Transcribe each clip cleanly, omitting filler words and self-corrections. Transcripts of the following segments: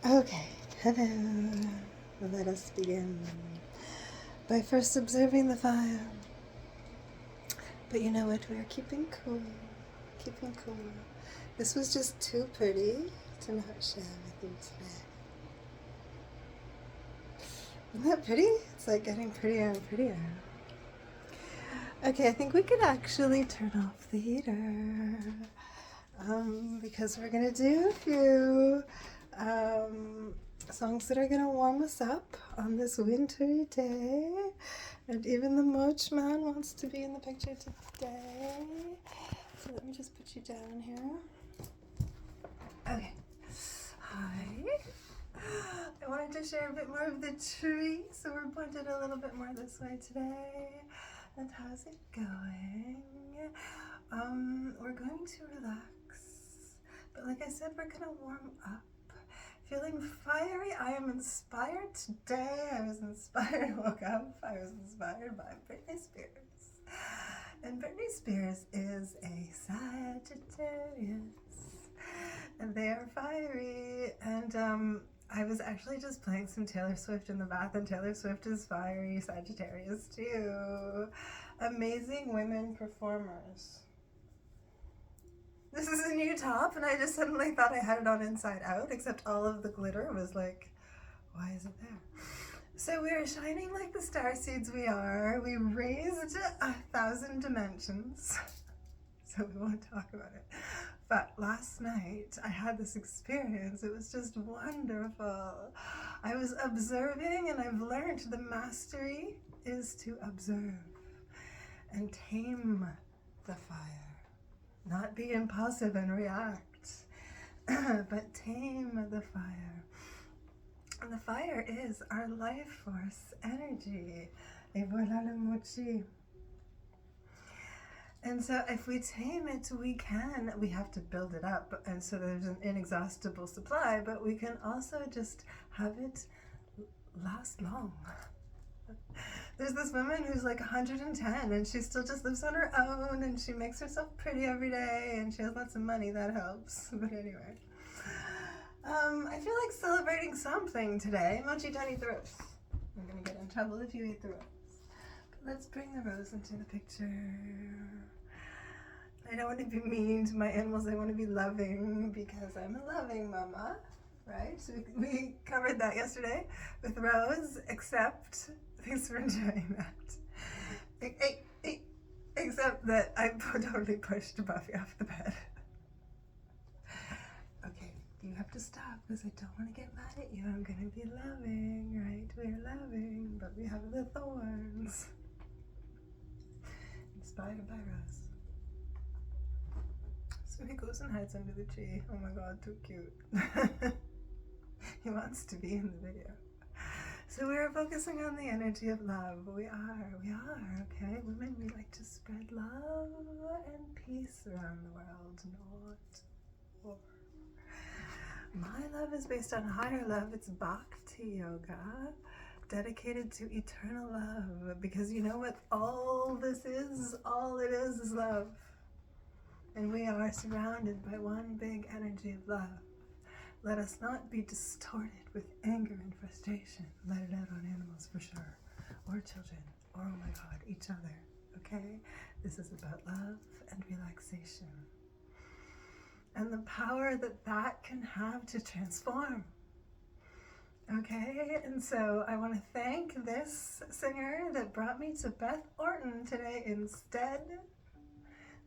Okay, hello. Let us begin by first observing the fire. But you know what? We are keeping cool. Keeping cool. This was just too pretty to not share with you today. Isn't that pretty? It's like getting prettier and prettier. Okay, I think we could actually turn off the heater. Because we're gonna do a few songs that are gonna warm us up on this wintry day. And even the Moch Man wants to be in the picture today. So let me just put you down here. Okay. Hi. I wanted to share a bit more of the tree, so we're pointed a little bit more this way today. And how's it going? We're going to relax. But like I said, we're gonna warm up. Feeling fiery. I am inspired today. I was inspired, woke up. I was inspired by Britney Spears. And Britney Spears is a Sagittarius. And they are fiery. And I was actually just playing some Taylor Swift in the bath, and Taylor Swift is fiery Sagittarius too. Amazing women performers. This is a new top, and I just suddenly thought I had it on inside out, except all of the glitter was like, why is it there? So we are shining like the star seeds we are. We raised 1,000 dimensions. So we won't talk about it. But last night I had this experience. It was just wonderful. I was observing, and I've learned the mastery is to observe and tame the fire. Not be impulsive and react, but tame the fire. And the fire is our life force energy. Et voilà le mochi. And so if we tame it, we have to build it up. And so there's an inexhaustible supply, but we can also just have it last long. There's this woman who's like 110, and she still just lives on her own, and she makes herself pretty every day, and she has lots of money. That helps. But anyway, I feel like celebrating something today. Mochi, don't eat the rose. I'm gonna get in trouble if you eat the rose. But let's bring the rose into the picture. I don't want to be mean to my animals. I want to be loving, because I'm a loving mama, right? So we covered that yesterday with Rose, except, thanks for enjoying that. Except that I totally pushed Buffy off the bed. Okay, you have to stop, because I don't want to get mad at you. I'm going to be loving, right? We're loving, but we have the thorns. Inspired by Rose. So he goes and hides under the tree. Oh my god, too cute. He wants to be in the video. So we are focusing on the energy of love. We are, okay? Women, we like to spread love and peace around the world, not war. My love is based on higher love. It's Bhakti Yoga, dedicated to eternal love. Because you know what all this is? All it is love. And we are surrounded by one big energy of love. Let us not be distorted with anger and frustration. Let it out on animals for sure. Or children. Or, oh my god, each other. Okay? This is about love and relaxation. And the power that that can have to transform. Okay? And so I want to thank this singer that brought me to Beth Orton today instead.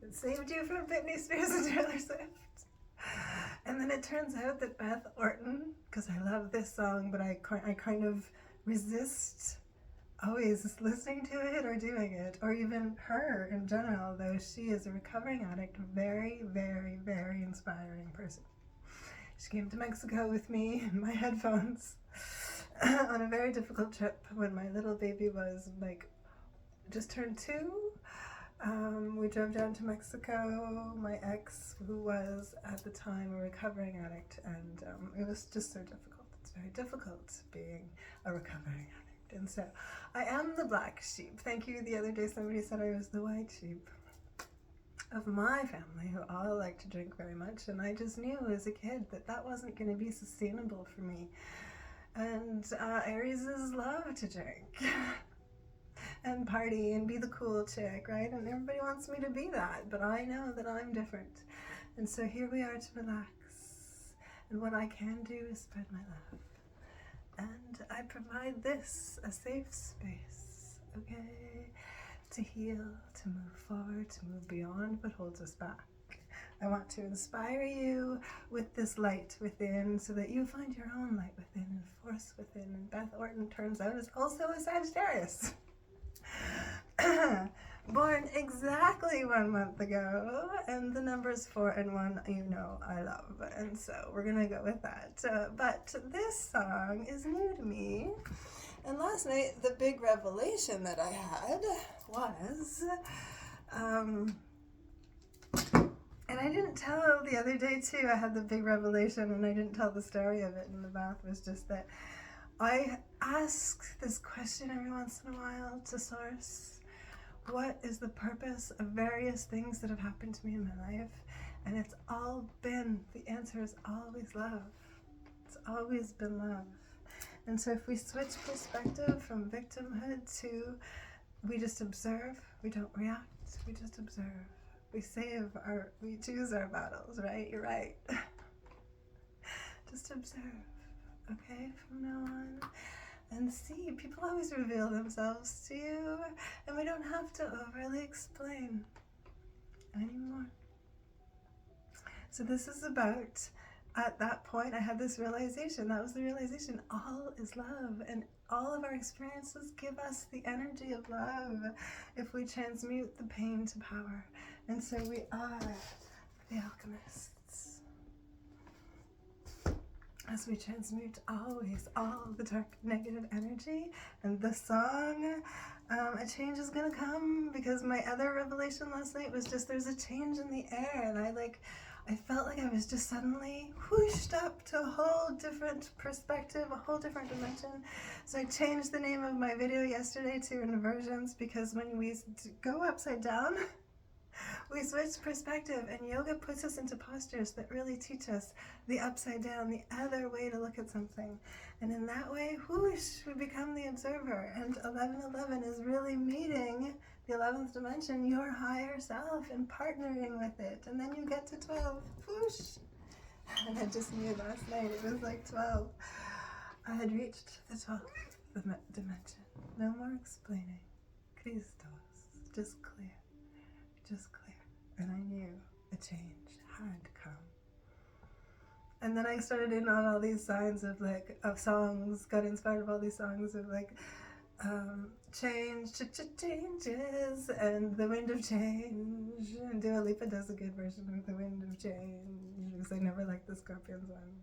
It saved you from Britney Spears and Taylor Swift. And then it turns out that Beth Orton, because I love this song, but I kind of resist always listening to it or doing it, or even her in general, though she is a recovering addict, very, very, very inspiring person. She came to Mexico with me in my headphones on a very difficult trip when my little baby was like just turned 2. We drove down to Mexico, my ex, who was at the time a recovering addict, and it was just so difficult. It's very difficult being a recovering addict. And so I am the black sheep. Thank you. The other day somebody said I was the white sheep. of my family who all like to drink very much, and I just knew as a kid that that wasn't going to be sustainable for me. And Arieses love to drink and party and be the cool chick, right? And everybody wants me to be that, but I know that I'm different. And so here we are to relax. And what I can do is spread my love. And I provide this, a safe space, okay? To heal, to move forward, to move beyond what holds us back. I want to inspire you with this light within so that you find your own light within and force within. And Beth Orton, turns out, is also a Sagittarius. Born exactly 1 month ago, and the numbers 4 and 1, you know, I love. And so we're going to go with that. But this song is new to me. And last night, the big revelation that I had was... and I didn't tell the other day too, I had the big revelation and I didn't tell the story of it in the bath, was just that I ask this question every once in a while to Source. What is the purpose of various things that have happened to me in my life? And it's all been, the answer is always love. It's always been love. And so if we switch perspective from victimhood to, we just observe, we don't react, we just observe. We choose our battles, right? You're right. Just observe, okay, from now on. And see, people always reveal themselves to you, and we don't have to overly explain anymore. So this is about, at that point, I had this realization. That was the realization. All is love, and all of our experiences give us the energy of love if we transmute the pain to power. And so we are the alchemists. As we transmute always all the dark negative energy. And the song, a change is gonna come, because my other revelation last night was just there's a change in the air, and I felt like I was just suddenly whooshed up to a whole different perspective, a whole different dimension. So I changed the name of my video yesterday to Inversions, because when we go upside down, we switch perspective, and yoga puts us into postures that really teach us the upside down, the other way to look at something. And in that way, whoosh, we become the observer. And 1111 is really meeting the 11th dimension, your higher self, and partnering with it. And then you get to 12, whoosh. And I just knew last night it was like 12. I had reached the 12th dimension. No more explaining. Christos, just clear. Just clear. And I knew a change had to come. And then I started in on all these signs of songs, got inspired of all these songs of change, changes, and the wind of change. And Dua Lipa does a good version of the wind of change, because I never liked the Scorpions one.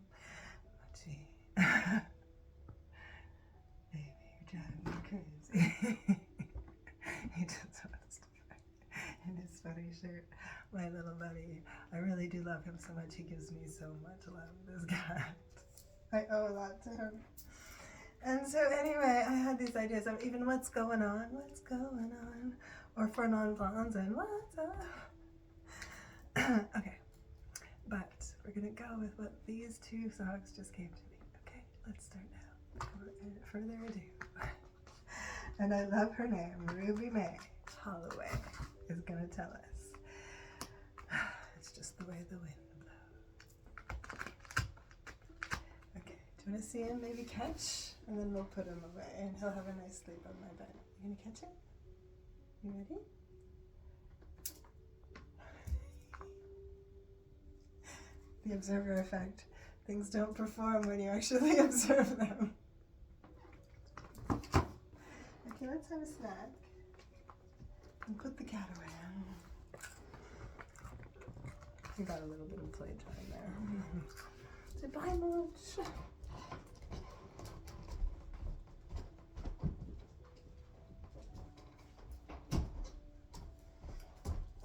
Gee. Baby, you're driving me crazy. He just wants to fight in his funny shirt. My little buddy. I really do love him so much. He gives me so much love, this guy. I owe a lot to him. And so anyway, I had these ideas of even what's going on, or for non-blondes, and what's up. Okay, but we're gonna go with what these two songs just came to me. Okay, let's start now. Without further ado. And I love her name, Ruby May Holloway, is gonna tell us. It's just the way the wind blows. Okay, do you want to see him maybe catch? And then we'll put him away, and he'll have a nice sleep on my bed. You gonna catch it? You ready? The observer effect. Things don't perform when you actually observe them. Okay, let's have a snack. And put the cat away. We got a little bit of playtime there. Say bye, Mooch.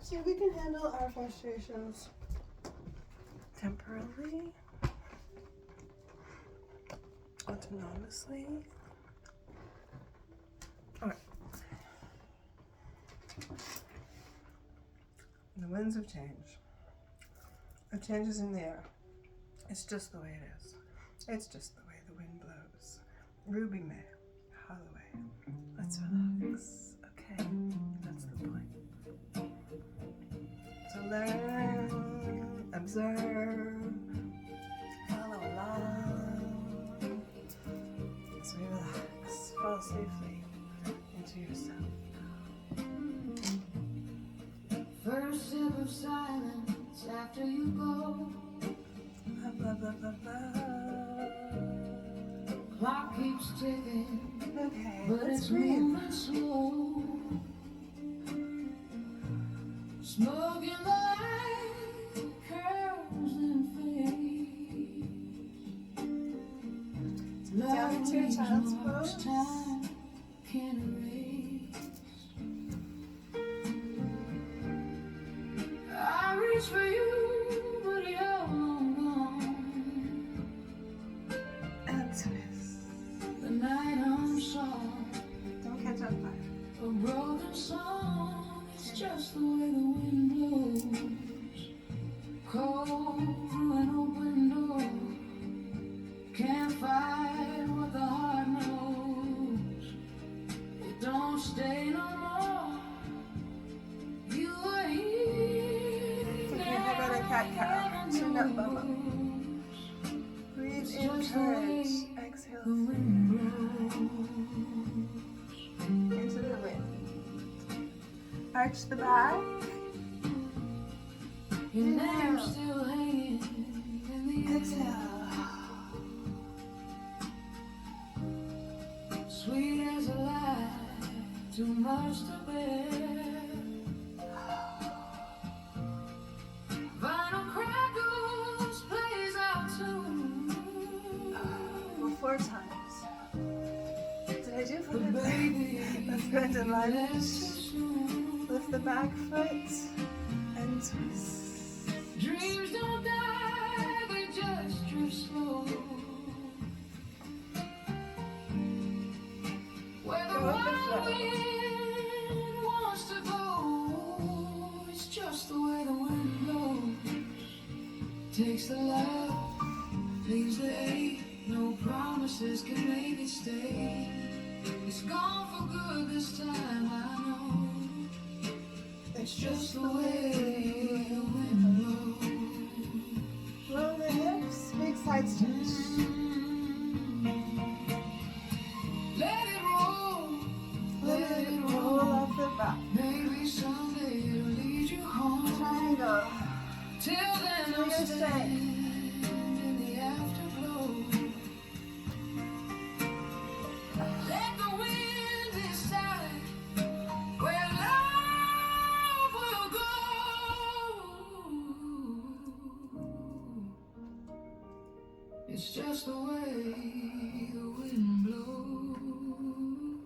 So we can handle our frustrations temporarily, autonomously. Alright. And then winds of change. It changes in the air. It's just the way it is. It's just the way the wind blows. Ruby May, Holloway. Let's relax. Okay, that's the point. So learn, observe, follow along as we relax. Fall safely into yourself. First sip of silence after you go. Blah, blah, blah, blah, blah. Clock keeps ticking, Okay, but let's it's breathe. moving slow. Smoke in the light curls and fades. Down into your child's Love pose. time can erase. I reach for you, but you're long gone. And twist. The night I'm soft, Don't catch on fire. a broken song. It's just the way the wind blows. Cold through an open door. Can't fight what the heart knows. It don't stay no more. You were here. Okay, how about a cat cow? Chin up, Bubba. Breathe in, courage. Exhale, The wind blows. into the wind. Arch the back. Your name's still hanging in the air. Exhale. Sweet as a lie, too much to bear. Vinyl crackles plays out tune. Well, 4 times. Did I do 4 But times? baby, Let's go into you left lunge. too soon. Lift the back foot and twist. Dreams don't die, they just drift slow. Where the Go with the wild flow. wind wants to go, it's just the way the wind blows. Takes the love, leaves the hate, no promises can make it stay. It's gone for good this time, I know. It's just the way the wind blows. Roll the hips, big side stretch. Let it roll, Let it roll off the back. maybe someday it'll lead you home. Triangle. Till then Do I'll your stand strength. in the afterglow. Let the wind decide where love will go. It's just the way the wind blows.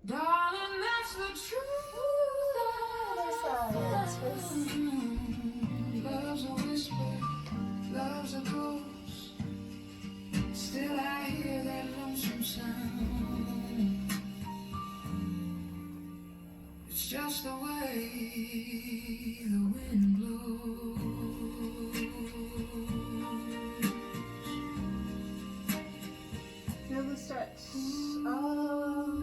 Darling, that's the truth. Other side. Twist. Love's a whisper, love's a ghost. Still I hear that lonesome sound. It's just the way the wind blows. Feel the stretch. Oh.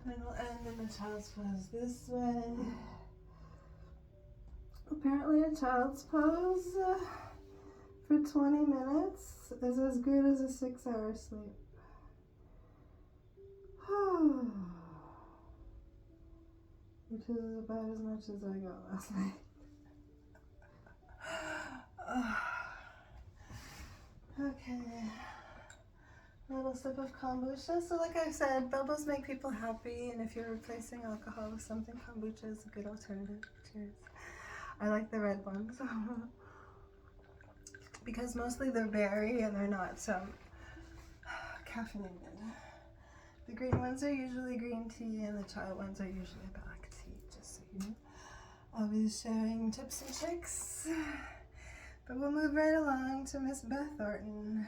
And we'll end in the child's pose this way. Apparently a child's pose for 20 minutes is as good as a 6-hour sleep. Which is about as much as I got last night. Okay. A little sip of kombucha. So like I said, bubbles make people happy, and if you're replacing alcohol with something, kombucha is a good alternative. Cheers. I like the red ones. Because mostly they're berry and they're not caffeinated. The green ones are usually green tea and the child ones are usually black tea, just so you know. Always sharing tips and tricks. But we'll move right along to Miss Beth Orton.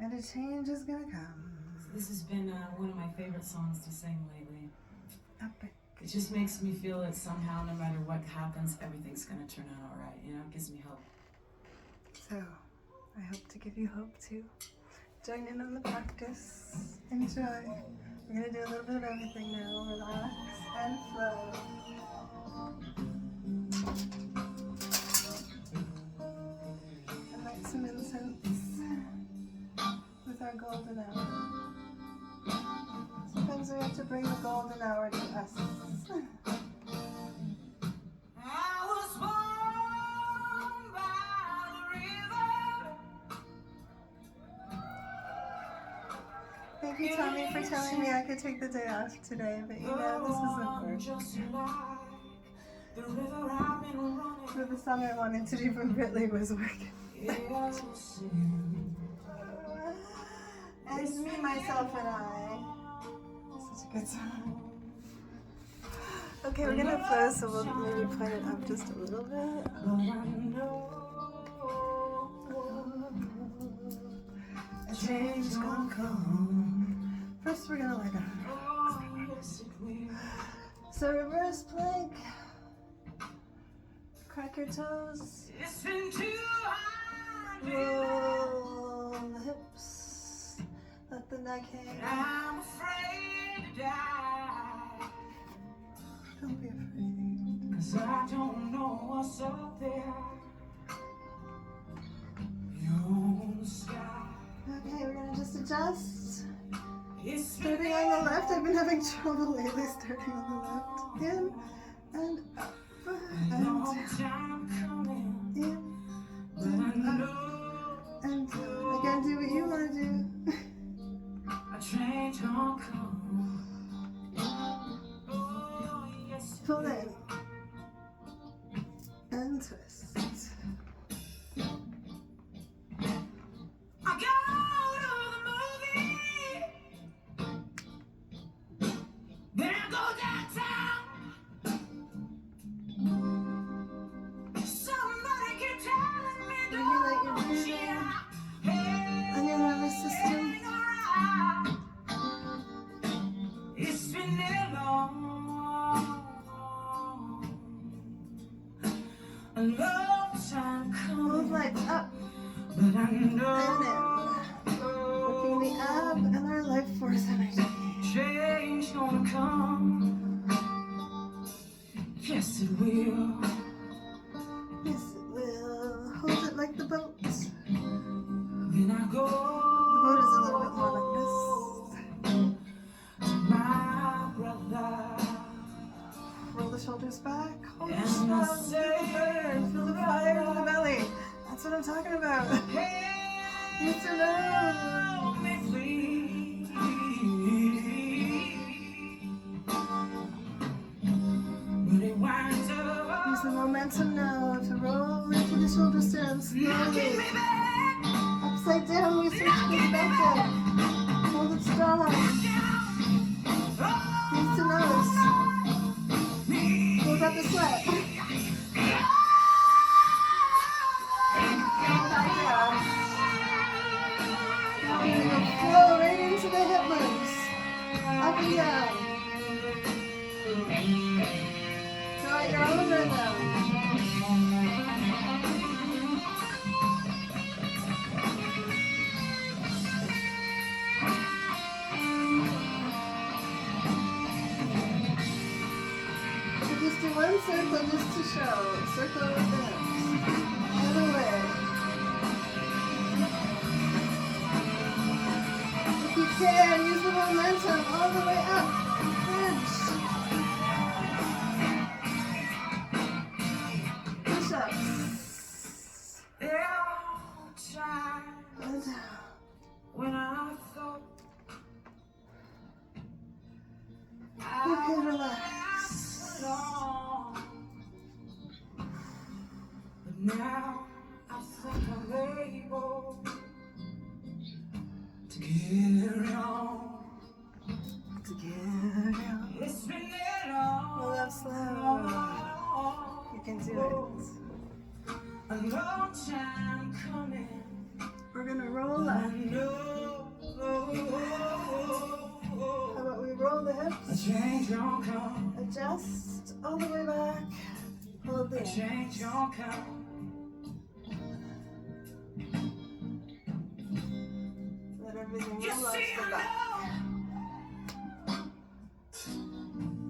and a change is gonna come. This has been one of my favorite songs to sing lately. Epic. It just makes me feel that somehow, no matter what happens, everything's gonna turn out all right. You know, it gives me hope. So, I hope to give you hope too. Join in on the practice. Enjoy. We're gonna do a little bit of everything now. Relax and flow. And light some incense with our golden hour. Sometimes we have to bring the golden hour to us. I was born by the river. Thank you, Tommy, for telling me I could take the day off today, but you know, this wasn't work. Just like the river I've been running. For the song I wanted to do from Britley was working. And me, myself, and I. Such a good song. Okay, we're gonna flow, so we'll maybe point it up just a little bit. A change gonna come. First, we're gonna light up. So reverse plank. Crack your toes. It's been too hard. Roll the hips. Let the neck hang. I'm afraid to die. Don't be afraid. 'Cause I don't know what's up there. Beyond the sky. Okay, we're gonna just adjust. It's Starting on the left. I've been having trouble lately starting on the left. In and up. And long time coming. in But I and up. know And down. Again, do what you want to do. a change gonna come. Oh, yes. Pull in. And twist. I go to the movie. Then I go downtown. Somebody keep telling me Regulate your don't breathing you? and your nervous system. It's been a long time Move coming, legs up but I and know in. Working the ab and our life force energy. change gonna come. Yes, it will. Yes, it will. Hold it like the boat. The Then I go. boat is a little bit more like this. To my brother. Roll the shoulders back. Hold the And I strong. say, Feel the fire in the belly. That's what I'm talking about. hey, Mr. Love. let me flee. But it winds up Use the momentum now to roll into the shoulder stance. knocking Slowly. me back. Upside down, we switch perspective. Hold it strong. Knees to nose. Hold up the sweat. Back down. Now we're going to flow right into the hip moves. Up and down. Go at your own rhythm. So just do one circle just to show. Circle with the hips. Other way. If you can, use the momentum all the way up. Bridge. Push-ups. Every time And down. when I thought Okay, relax. long, but now I think I'm able to carry on. Together. It's been a long, Roll up slow. You can do it. a long time coming. We're gonna roll I up. know the a change gonna come. Let everything You roll off see, the I back. know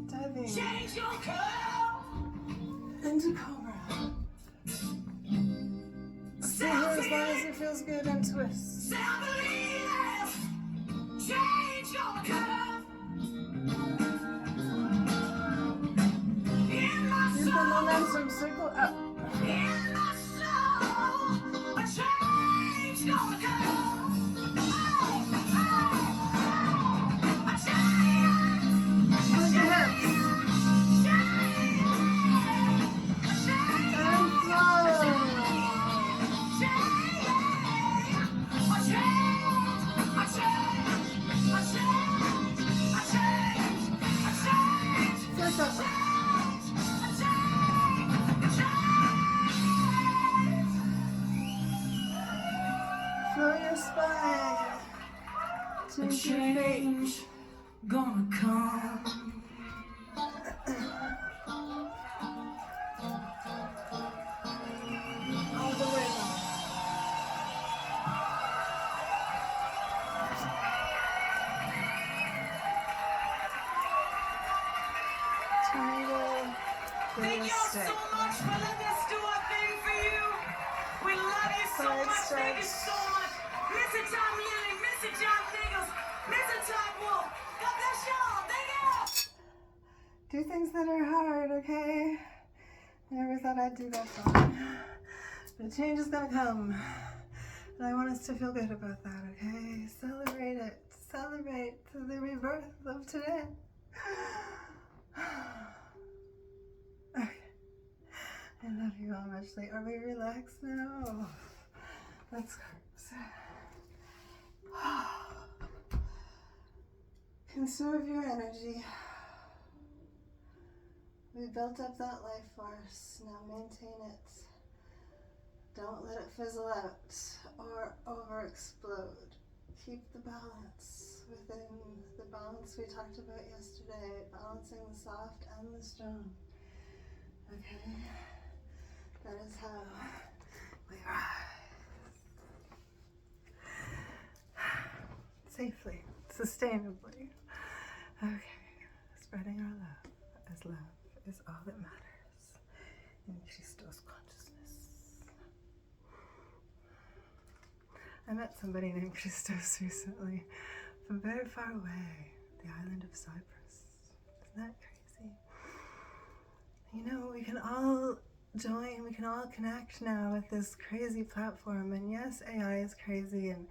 Diving change gonna come. into Cobra. Stay here as long as it feels good and twist. Say I believe change gonna come. In my Use the soul, momentum, circle up. in my soul, a change gonna come. A change, Move your hips. And flow. Circle. Flow your spine. Change your fate. Change gonna come. All the way down. Triangle. Thank y'all so Stick. much for letting us do our thing for you. We love you so Side much. Thank you stretch. so much. Mr. Tom Lilly, Mr. John Nichols, Mr. Tom Wolf. God bless y'all. Thank you. Do things that are hard, okay? I never thought I'd do that song. But change is gonna come. And I want us to feel good about that, okay? Celebrate it. Celebrate the rebirth of today. Okay. I love you all muchly. Are we relaxed now? Let's go. Conserve your energy. We built up that life force. Now maintain it. Don't let it fizzle out or overexplode. Keep the balance within the balance we talked about yesterday, balancing the soft and the strong. Okay? That is how we rise. Safely, sustainably. Okay, spreading our love, as love is all that matters in Christos consciousness. I met somebody named Christos recently from very far away, the island of Cyprus. Isn't that crazy? You know, we can all join, we can all connect now with this crazy platform. And yes, AI is crazy, and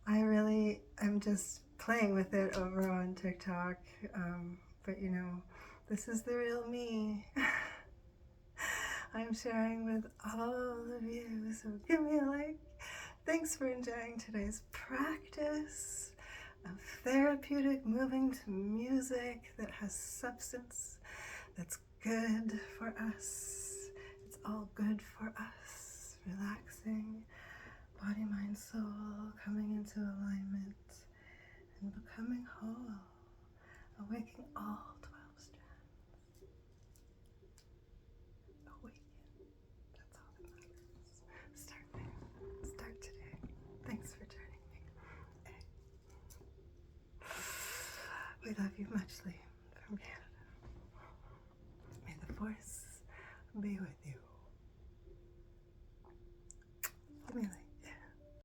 I really am just playing with it over on TikTok. But you know, this is the real me. I'm sharing with all of you, so give me a like. Thanks for enjoying today's practice of therapeutic moving to music that has substance, that's good for us. It's all good for us. Relaxing, body, mind, soul, coming into alignment and becoming whole, awaking all 12 strands. Awaken. That's all that matters. Start there. Start today. Thanks for joining me. We love you muchly from Canada. May the force be with you. Give me a like.